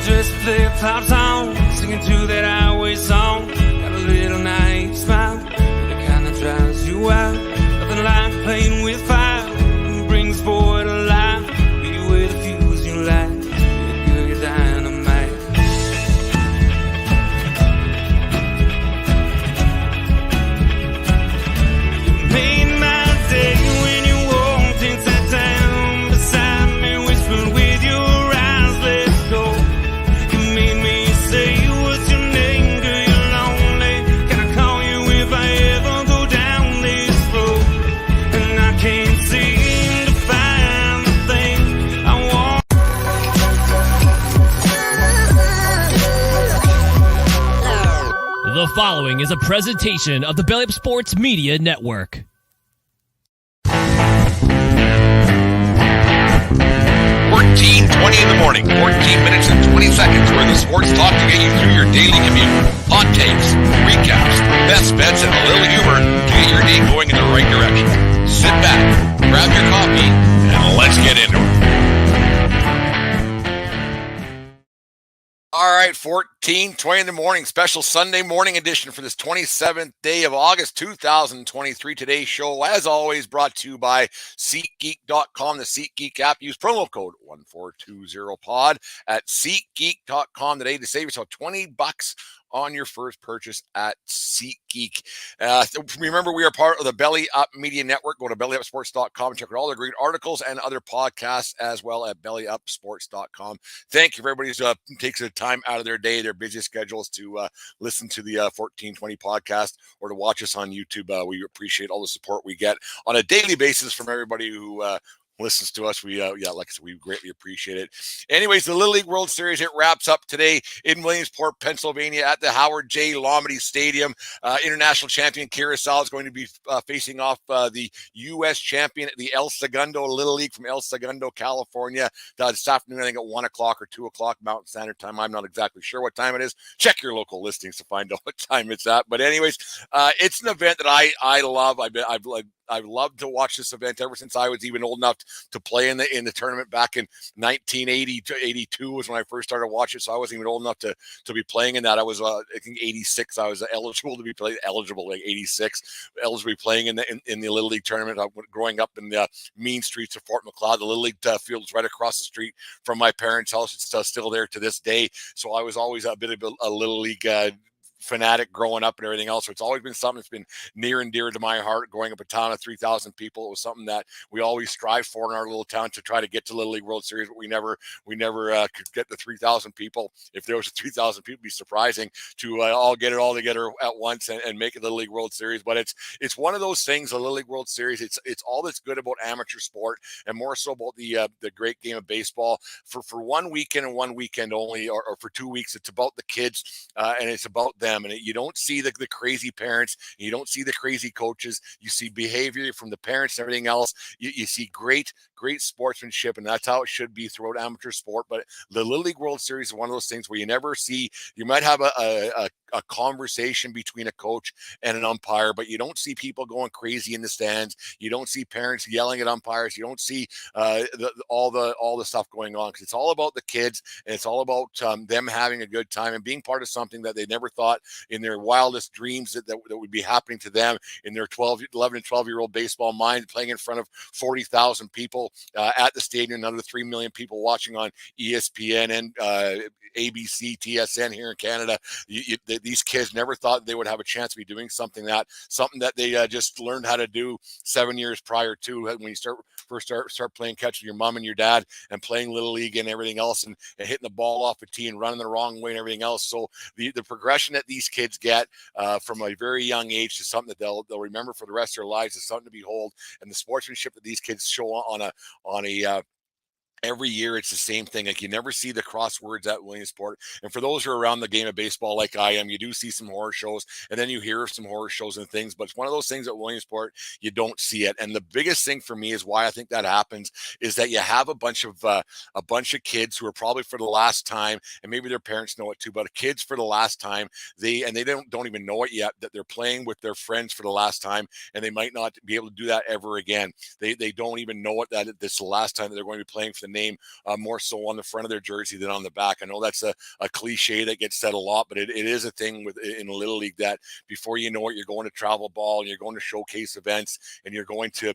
Just flip-flops on, singing to that highway song. Got a little naive smile, the kind that drives you wild. Nothing like playing with fire, brings boy to life. Beat you with a fuse you light, you're dynamite. You made my day when you walked into town beside me, whispered with your eyes, let's go. You made me say, what's your name, girl, you're lonely. Can I call you if I ever go down this road? And I can't seem to find the thing I want. The following is a presentation of the Belly Up Sports Media Network. 14:20 in the morning, 14 minutes and 20 seconds where the sports talk to get you through your daily commute. Hot takes, recaps, best bets, and a little humor to get your day going in the right direction. Sit back, grab your coffee, and let's get into it. All right, 14:20 in the morning, special Sunday morning edition for this 27th day of August 2023. Today's show, as always, brought to you by SeatGeek.com, the SeatGeek app. Use promo code 1420pod at SeatGeek.com today to save yourself $20 on your first purchase at SeatGeek. Remember, we are part of the Belly Up Media Network. Go to bellyupsports.com and check out all the great articles and other podcasts as well at bellyupsports.com. Thank you for everybody who takes the time out of their day, their busy schedules to listen to the 1420 podcast or to watch us on YouTube. We appreciate all the support we get on a daily basis from everybody who listens to us. We like I said, we greatly appreciate it. Anyways, the Little League World Series, it wraps up today in Williamsport, Pennsylvania at the Howard J. Lombardi Stadium. International champion Curacao is going to be facing off the U.S. champion, the El Segundo Little League from El Segundo, California. This afternoon, I think at 1 o'clock or 2 o'clock Mountain Standard Time. I'm not exactly sure what time it is. Check your local listings to find out what time it's at. But anyways, it's an event that I love. I've loved to watch this event ever since I was even old enough to play in the tournament back in 1980 to 82 was when I first started watching. So I wasn't even old enough to be playing in that. I was I think 86. I was eligible to be eligible like 86, eligible to be playing in the Little League tournament. Growing up in the mean streets of Fort McLeod, the Little League field is right across the street from my parents' house. It's still there to this day. So I was always a bit of a Little League fanatic growing up and everything else. So it's always been something that's been near and dear to my heart. Growing up a town of 3,000 people, it was something that we always strive for in our little town to try to get to Little League World Series, but we never could get the 3,000 people. If there was 3,000 people, it'd be surprising to all get it all together at once and make it Little League World Series. But it's one of those things, the Little League World Series. It's all that's good about amateur sport, and more so about the great game of baseball. For one weekend and one weekend only, or for 2 weeks, it's about the kids and it's about them. And you don't see the crazy parents, you don't see the crazy coaches. You see behavior from the parents and everything else. You see great sportsmanship, and that's how it should be throughout amateur sport. But the Little League World Series is one of those things where you never see. You might have a conversation between a coach and an umpire, but you don't see people going crazy in the stands. You don't see parents yelling at umpires. You don't see all the stuff going on, because it's all about the kids, and it's all about them having a good time and being part of something that they never thought in their wildest dreams that would be happening to them in their 11 and 12-year-old baseball mind, playing in front of 40,000 people at the stadium, another 3 million people watching on ESPN and ABC, TSN here in Canada. These kids never thought they would have a chance to be doing something that they just learned how to do 7 years prior to when you first start playing catch with your mom and your dad and playing Little League and everything else, and hitting the ball off a tee and running the wrong way and everything else. So the progression that these kids get from a very young age to something that they'll remember for the rest of their lives is something to behold. And the sportsmanship that these kids show on a every year, it's the same thing. Like, you never see the crosswords at Williamsport. And for those who are around the game of baseball like I am, you do see some horror shows, and then you hear some horror shows and things. But it's one of those things at Williamsport, you don't see it. And the biggest thing for me is why I think that happens is that you have a bunch of kids who are probably for the last time, and maybe their parents know it too, but kids for the last time, they don't even know it yet, that they're playing with their friends for the last time, and they might not be able to do that ever again. They don't even know it, that this is the last time that they're going to be playing for the name more so on the front of their jersey than on the back. I know that's a cliche that gets said a lot, but it is a thing in Little League that before you know it, you're going to travel ball and you're going to showcase events and you're going to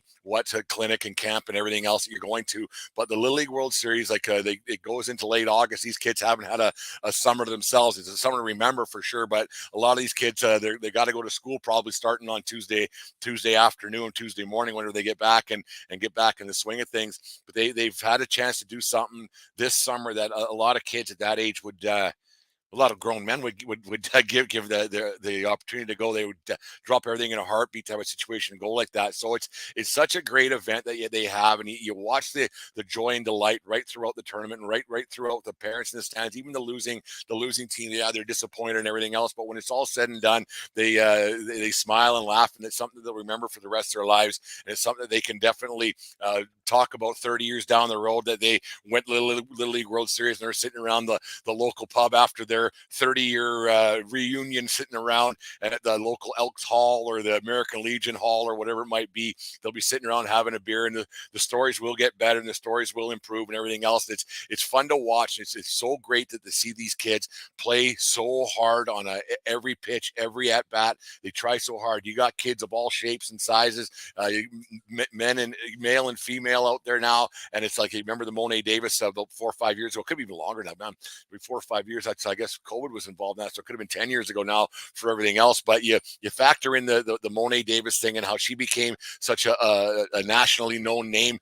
clinic and camp and everything else that you're going to. But the Little League World Series, like it goes into late August. These kids haven't had a summer to themselves. It's a summer to remember for sure. But a lot of these kids, they got to go to school probably starting on Tuesday afternoon, Tuesday morning, whenever they get back and get back in the swing of things. But they've had a chance to do something this summer that a lot of kids at that age would. A lot of grown men would give the opportunity to go. They would drop everything in a heartbeat to have a situation and go like that. So it's such a great event that they have, and you watch the joy and delight right throughout the tournament, and right throughout the parents in the stands, even the losing team. Yeah, they're disappointed and everything else, but when it's all said and done, they smile and laugh, and it's something they'll remember for the rest of their lives, and it's something that they can definitely talk about 30 years down the road, that they went Little League World Series and they're sitting around the local pub after their 30-year reunion, sitting around at the local Elks Hall or the American Legion Hall or whatever it might be. They'll be sitting around having a beer, and the stories will get better and the stories will improve and everything else. It's fun to watch. It's so great to see these kids play so hard on every pitch, every at bat. They try so hard. You got kids of all shapes and sizes, men and male and female out there now, and it's like, you remember the Monet Davis about 4 or 5 years ago. It could be even longer now, man. 4 or 5 years. I guess COVID was involved in that, so it could have been 10 years ago now for everything else. But you factor in the Monet Davis thing and how she became such a nationally known name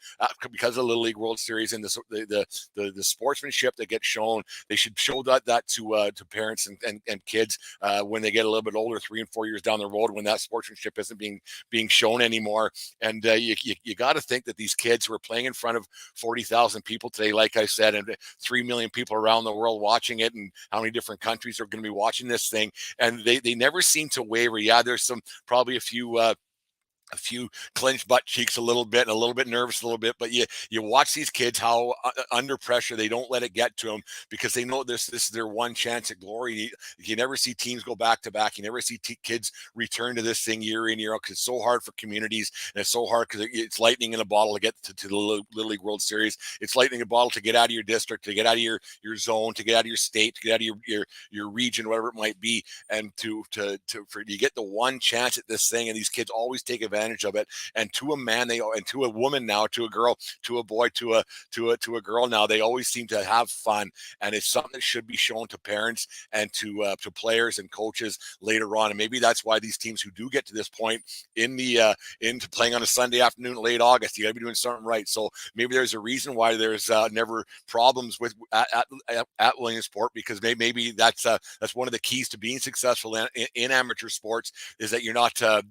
because of the Little League World Series, and the sportsmanship that gets shown. They should show that to parents and kids when they get a little bit older, 3 and 4 years down the road, when that sportsmanship isn't being shown anymore. And you got to think that these kids who are playing in front of 40,000 people today, like I said, and 3 million people around the world watching it, and how many different countries are going to be watching this thing, and they never seem to waver. Yeah, there's probably a few clenched butt cheeks a little bit and a little bit nervous a little bit, but you watch these kids, how under pressure they don't let it get to them, because they know this is their one chance at glory. You never see teams go back to back. You never see kids return to this thing year in, year out, because it's so hard for communities, and it's so hard because it's lightning in a bottle to get to the Little League World Series. It's lightning in a bottle to get out of your district, to get out of your zone, to get out of your state, to get out of your region, whatever it might be, and to you get the one chance at this thing, and these kids always take advantage of it. And to a man, and to a woman now, to a girl, to a boy, to a girl now, they always seem to have fun, and it's something that should be shown to parents and to players and coaches later on. And maybe that's why these teams who do get to this point into playing on a Sunday afternoon, late August, you got to be doing something right. So maybe there's a reason why there's never problems with at Williamsport, because maybe that's one of the keys to being successful in amateur sports, is that you're not a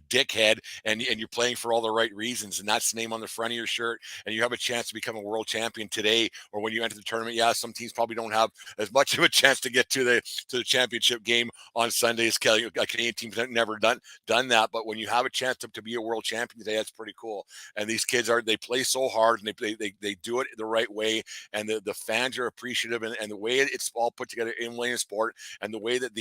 dickhead, and you're playing for all the right reasons, and that's the name on the front of your shirt, and you have a chance to become a world champion today or when you enter the tournament. Yeah, some teams probably don't have as much of a chance to get to the championship game on Sundays. Canadian teams have never done that, but when you have a chance to be a world champion today, that's pretty cool. And these kids they play so hard, and they do it the right way, and the fans are appreciative, and the way it's all put together in Williamsport, and the way that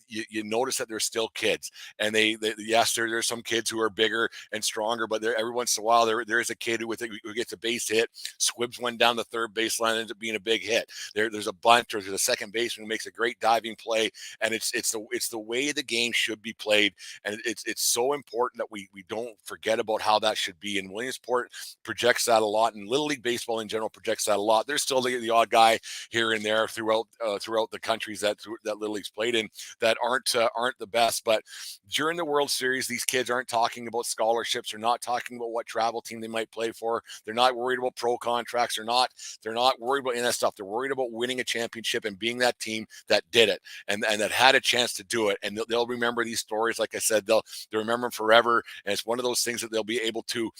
you notice that they're still kids, and yes, there's some kids who are bigger and stronger, but every once in a while there is a kid who gets a base hit, squibs one down the third baseline, ends up being a big hit. There's a bunt, or there's a second baseman who makes a great diving play, and it's the way the game should be played, and it's so important that we don't forget about how that should be. And Williamsport projects that a lot, and Little League baseball in general projects that a lot. There's still the odd guy here and there throughout the countries that Little League's played in that aren't the best, but during the World Series, these kids aren't talking about scholarships. They're not talking about what travel team they might play for. They're not worried about pro contracts. They're not worried about any of that stuff. They're worried about winning a championship and being that team that did it and that had a chance to do it. And they'll remember these stories. Like I said, they'll remember them forever. And it's one of those things that they'll be able to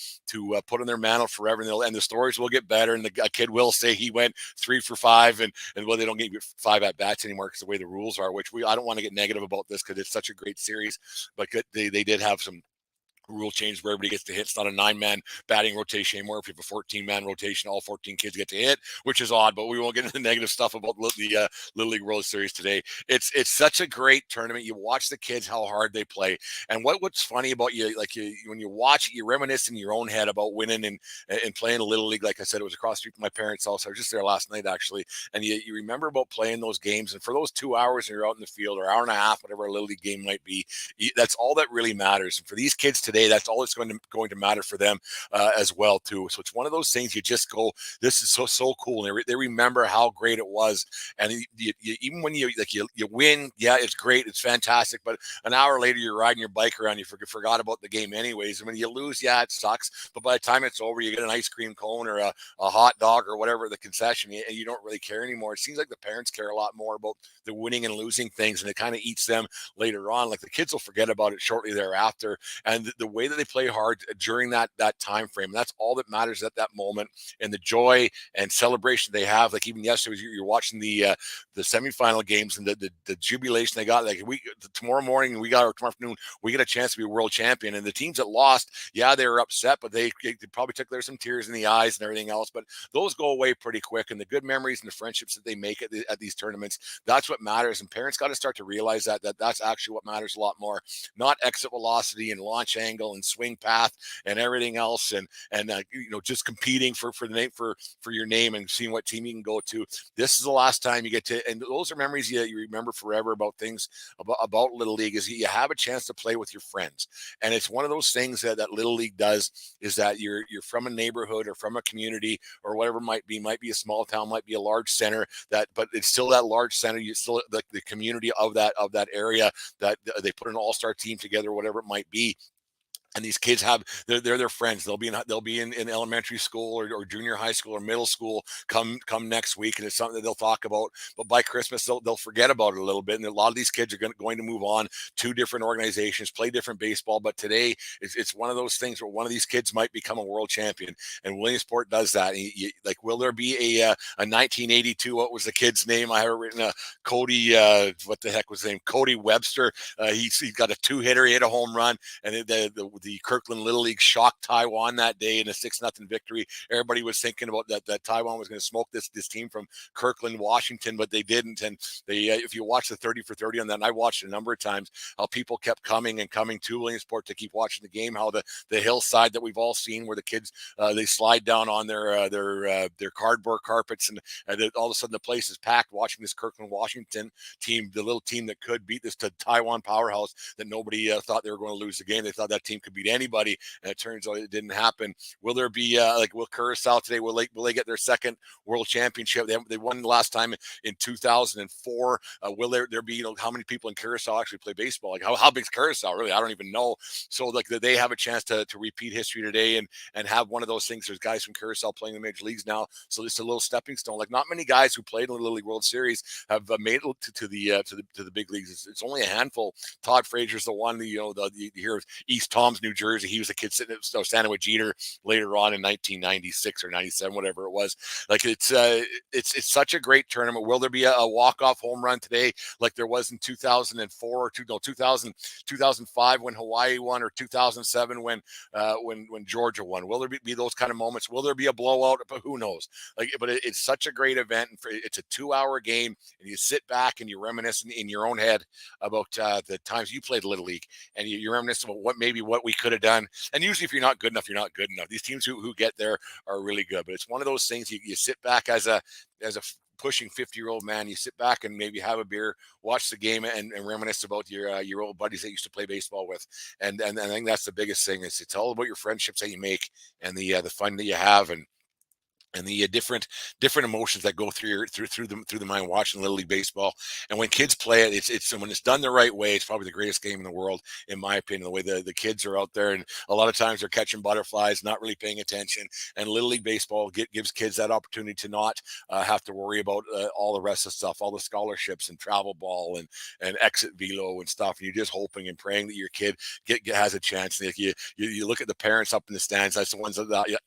put on their mantle forever. And the stories will get better. And a kid will say he went 3 for 5, and well, they don't get 5 at bats anymore because the way the rules are. Which I don't want to get negative about this because it's such a great series, but they did have some rule change where everybody gets to hit. It's not a 9-man batting rotation anymore. If you have a 14-man rotation, all 14 kids get to hit, which is odd, but we won't get into the negative stuff about the Little League World Series today. It's such a great tournament. You watch the kids, how hard they play. And what's funny about when you watch it, you reminisce in your own head about winning and playing a Little League. Like I said, it was across the street from my parents' house. I was just there last night, actually. And you remember about playing those games. And for those 2 hours and you're out in the field, or hour and a half, whatever a Little League game might be, that's all that really matters. And for these kids today, that's all that's going to matter for them as well too. So it's one of those things you just go, this is so cool. And they remember how great it was. And even when you win, yeah, it's great, it's fantastic. But an hour later, you're riding your bike around, you forgot about the game anyways. And when you lose, yeah, it sucks. But by the time it's over, you get an ice cream cone or a hot dog or whatever the concession, and you don't really care anymore. It seems like the parents care a lot more about the winning and losing things, and it kind of eats them later on. Like the kids will forget about it shortly thereafter. And the way that they play hard during that time frame, that's all that matters at that moment, and the joy and celebration they have. Like even yesterday, you're watching the semifinal games and the jubilation they got. Like tomorrow morning, tomorrow afternoon, we get a chance to be a world champion. And the teams that lost, yeah, they were upset, but they probably took some tears in the eyes and everything else. But those go away pretty quick, and the good memories and the friendships that they make at these tournaments, that's what matters. And parents got to start to realize that's actually what matters a lot more, not exit velocity and launch angle and swing path and everything else, and just competing for the name for your name and seeing what team you can go to. This is the last time you get to, and those are memories you remember forever about things about Little League, is you have a chance to play with your friends. And it's one of those things that Little League does, is that you're from a neighborhood or from a community or whatever it might be a small town, might be a large center, but it's still that large center. You still the community of that area, that they put an all-star team together, whatever it might be. And these kids they're their friends. They'll be in elementary school or junior high school or middle school come next week, and it's something that they'll talk about. But by Christmas, they'll forget about it a little bit. And a lot of these kids are going to move on to different organizations, play different baseball. But today, it's one of those things where one of these kids might become a world champion, and Williamsport does that. Will there be a 1982? What was the kid's name? I have it written. Cody. What the heck was his name? Cody Webster. He got a 2-hitter. He hit a home run, and the Kirkland Little League shocked Taiwan that day in a 6-0 victory. Everybody was thinking about that Taiwan was going to smoke this team from Kirkland, Washington, but they didn't. And they, if you watch the 30 for 30 on that, and I watched it a number of times, how people kept coming to Williamsport to keep watching the game, how the hillside that we've all seen where the kids, they slide down on their cardboard carpets, and all of a sudden the place is packed watching this Kirkland, Washington team, the little team that could beat this Taiwan powerhouse that nobody thought they were going to lose the game. They thought that team could beat anybody, and it turns out it didn't happen. Will there be will Curacao today, will they get their second world championship? They won the last time in 2004. Will there be, how many people in Curacao actually play baseball? Like how big is Curacao really? I don't even know. So like they have a chance to repeat history today and have one of those things. There's guys from Curacao playing in the major leagues now, so it's a little stepping stone. Like not many guys who played in the Little League World Series have made it to the big leagues. It's only a handful. Todd Frazier's the one. You hear of East Tom's, New Jersey. He was a kid standing with Jeter later on in 1996 or 97, whatever it was. Like it's such a great tournament. Will there be a walk-off home run today like there was in 2004 or 2005 when Hawaii won, or 2007 when Georgia won? Will there be those kind of moments? Will there be a blowout? But who knows? But it's such a great event, and it's a 2-hour game, and you sit back and you reminisce in your own head about the times you played Little League, and you reminisce about what we could have done. And usually if you're not good enough, you're not good enough. These teams who get there are really good, but it's one of those things you sit back as a pushing 50-year-old man, you sit back and maybe have a beer, watch the game, and reminisce about your old buddies that you used to play baseball with. And I think that's the biggest thing. It's all about your friendships that you make and the fun that you have, and the different emotions that go through the mind watching Little League baseball. And when kids play it, it's when it's done the right way, it's probably the greatest game in the world, in my opinion. The way the kids are out there, and a lot of times they're catching butterflies, not really paying attention. And Little League baseball gives kids that opportunity to not have to worry about all the rest of the stuff, all the scholarships and travel ball and exit velo and stuff. And you're just hoping and praying that your kid has a chance. And if you look at the parents up in the stands, that's the ones that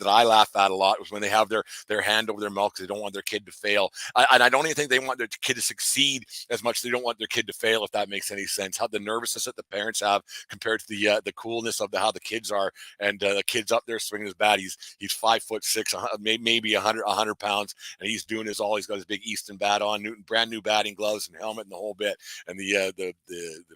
I laugh at a lot. lot is when they have their hand over their mouth because they don't want their kid to fail. And I don't even think they want their kid to succeed as much as they don't want their kid to fail, if that makes any sense. How the nervousness that the parents have compared to the coolness of how the kids are, and the kid's up there swinging his bat. He's 5'6", maybe 100 pounds, and he's doing his all. He's got his big Easton bat on, brand new batting gloves and helmet and the whole bit, and the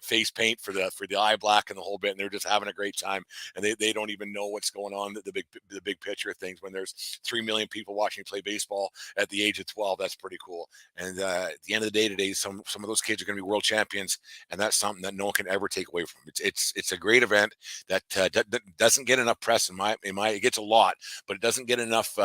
face paint for the eye black and the whole bit, and they're just having a great time, and they don't even know what's going on, the big picture of things. When there's 3 million people watching you play baseball at the age of 12, that's pretty cool. And at the end of the day today, some of those kids are going to be world champions, and that's something that no one can ever take away from them. It's a great event that doesn't get enough press. It gets a lot, but it doesn't get enough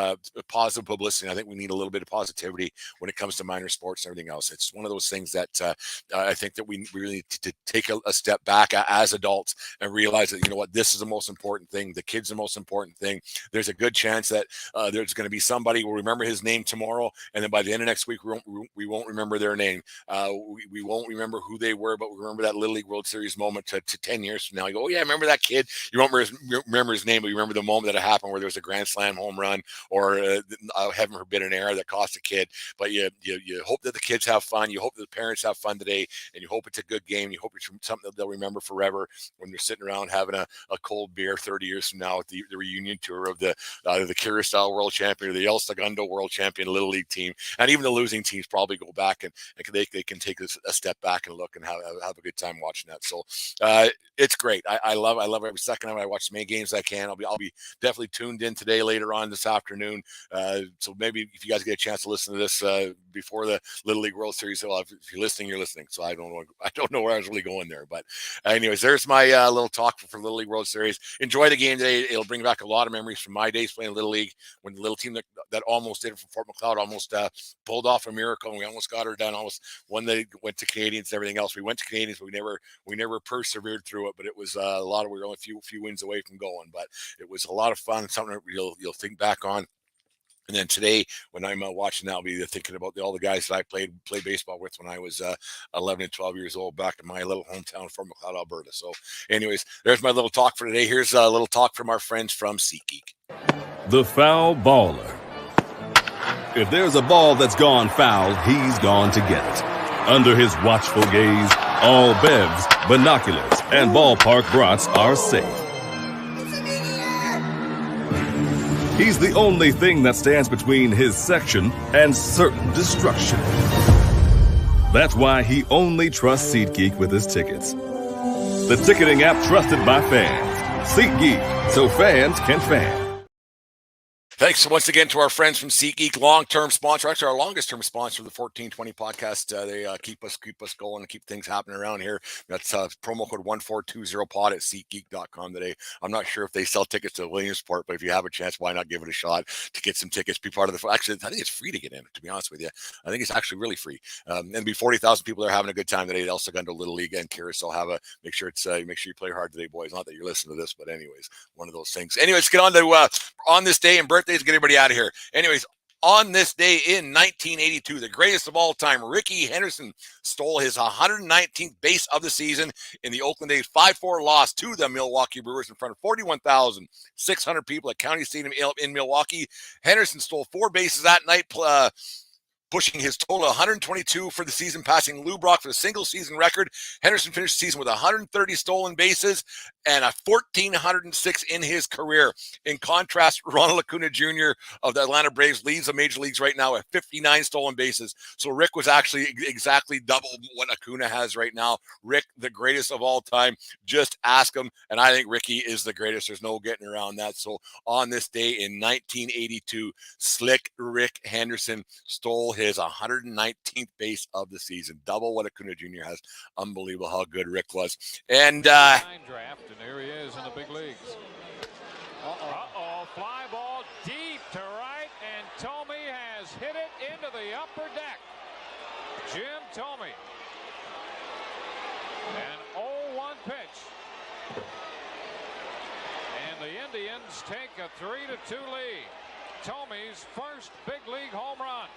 positive publicity. I think we need a little bit of positivity when it comes to minor sports and everything else. It's one of those things that I think that we really need to take a step back as adults and realize that, you know what, this is the most important thing. The kid's the most important thing. There's a good chance that there's going to be somebody will remember his name tomorrow, and then by the end of next week, we won't remember their name. We won't remember who they were, but we remember that Little League World Series moment to 10 years from now. You go, oh yeah, remember that kid? You won't remember his name, but you remember the moment that it happened where there was a grand slam home run, or heaven forbid an error that cost a kid. But you hope that the kids have fun. You hope that the parents have fun today, and you hope it's a good game. You hope it's something that they'll remember forever when they're sitting around having a cold beer 30 years from now at the reunion tour of the Curacao World Champion or the El Segundo World Champion Little League team. And even the losing teams probably go back and they can take a step back and look and have a good time watching that. So it's great. I love every second of it. I watch as many games as I can. I'll be definitely tuned in today later on this afternoon. So maybe if you guys get a chance to listen to this before the Little League World Series, well, if you're listening, you're listening. So I don't know where I was really going there. But anyways, there's my little talk for Little League World Series. Enjoy the game today. It'll bring back a lot of memories from my days playing Little League, when the little team that almost did it from Fort McLeod almost pulled off a miracle, and we almost got her done. Almost when they went to Canadians and everything else. We went to Canadians, but we never persevered through it. But it was a lot of, we were only a few wins away from going. But it was a lot of fun, something that you'll think back on. And then today, when I'm watching that, I'll be thinking about all the guys that I played baseball with when I was 11 and 12 years old back in my little hometown from McLeod, Alberta. So anyways, there's my little talk for today. Here's a little talk from our friends from SeatGeek. The foul baller. If there's a ball that's gone foul, he's gone to get it. Under his watchful gaze, all bevs, binoculars, and ballpark brats are safe. He's the only thing that stands between his section and certain destruction. That's why he only trusts SeatGeek with his tickets. The ticketing app trusted by fans. SeatGeek, so fans can fan. Thanks once again to our friends from SeatGeek, long-term sponsor, actually our longest-term sponsor of the 1420 podcast. They keep us going and keep things happening around here. That's promo code 1420pod at SeatGeek.com today. I'm not sure if they sell tickets to Williamsport, but if you have a chance, why not give it a shot to get some tickets, be part of the. Actually, I think it's free to get in, to be honest with you. I think it's actually really free. And be 40,000 people there having a good time today at El Segundo Little League and Curacao. Make sure you play hard today, boys. Not that you're listening to this, but anyways, one of those things. Anyways, get on to on this day and birthdays. Get everybody out of here. Anyways, on this day in 1982, the greatest of all time, Rickey Henderson stole his 119th base of the season in the Oakland A's 5-4 loss to the Milwaukee Brewers in front of 41,600 people at County Stadium in Milwaukee. Henderson stole 4 bases that night, pushing his total 122 for the season, passing Lou Brock for the single season record. Henderson finished the season with 130 stolen bases and 1,406 in his career. In contrast, Ronald Acuna Jr. of the Atlanta Braves leads the major leagues right now at 59 stolen bases. So Rick was actually exactly double what Acuna has right now. Rick, the greatest of all time. Just ask him, and I think Rickey is the greatest. There's no getting around that. So on this day in 1982, Slick Rick Henderson stole his 119th base of the season, double what Acuna Jr. has. Unbelievable how good Rick was. And draft, and there he is in the big leagues. Fly ball deep to right, and Tomey has hit it into the upper deck. Jim Tomey. An 0-1 pitch. And the Indians take a 3-2 lead. Tomey's first big league home run.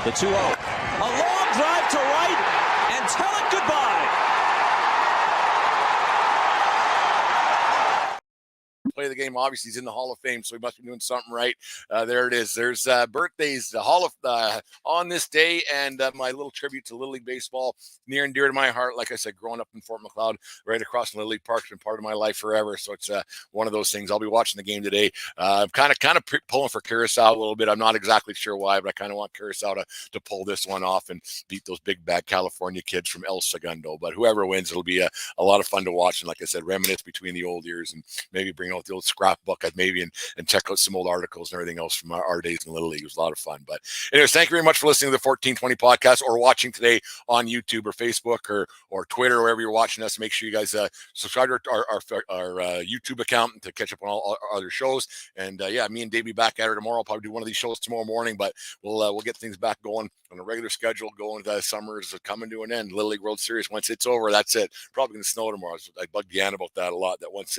The 2-0. A long drive to right and tell it goodbye. play of the game. Obviously, he's in the Hall of Fame, so he must be doing something right. There it is. There's birthdays on this day, and my little tribute to Little League Baseball, near and dear to my heart. Like I said, growing up in Fort McLeod, right across from Little League Park, has been part of my life forever. So it's one of those things. I'll be watching the game today. I'm kind of pulling for Curacao a little bit. I'm not exactly sure why, but I kind of want Curacao to pull this one off and beat those big bad California kids from El Segundo. But whoever wins, it'll be a lot of fun to watch. And like I said, reminisce between the old years and maybe bring out the old scrapbook and check out some old articles and everything else from our days in Little League. It was a lot of fun. But anyways, thank you very much for listening to the 1420 podcast or watching today on YouTube or Facebook or Twitter, wherever you're watching us. Make sure you guys subscribe to our YouTube account to catch up on all our other shows. And me and Dave be back at her tomorrow. I'll probably do one of these shows tomorrow morning, but we'll get things back going on a regular schedule. Going to summer is coming to an end. Little League World Series, once it's over, that's it. Probably going to snow tomorrow. I bugged Yan about that a lot. That once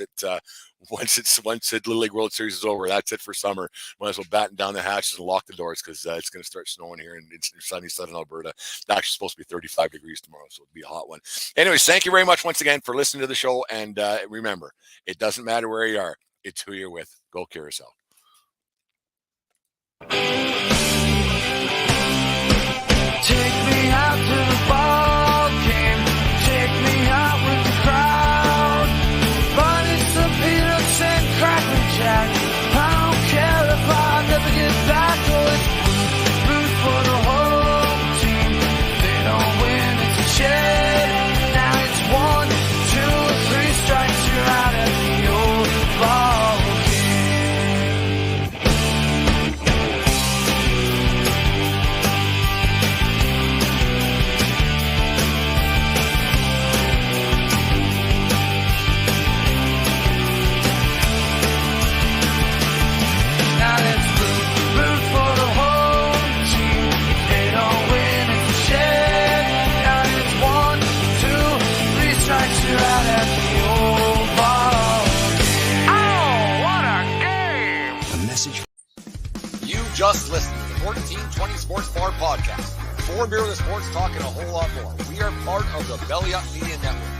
Little League World Series is over, that's it for summer. Might as well batten down the hatches and lock the doors because it's going to start snowing here in sunny southern Alberta. It's actually supposed to be 35 degrees tomorrow, so it'll be a hot one. Anyways, thank you very much once again for listening to the show. And remember, it doesn't matter where you are; it's who you're with. Go Curacao. Take me out to the ball game. Take me out with the crowd. Buy me some peanuts and Cracker Jack. I don't care if I never get back. Oh, it's root for the whole team. They don't win, it's a shame. Now it's 1, 2, 3 strikes. You're out at the old ball game. Now let's root for the home team. If they don't win, it's a shame. Now it's 1, 2, 3 strikes. You're out at the old ball game. Oh, what a game! A message. You just listened to the 1420 Sports Bar podcast. 4 beer with sports talking a whole lot more. We are part of the Belly Up Media Network.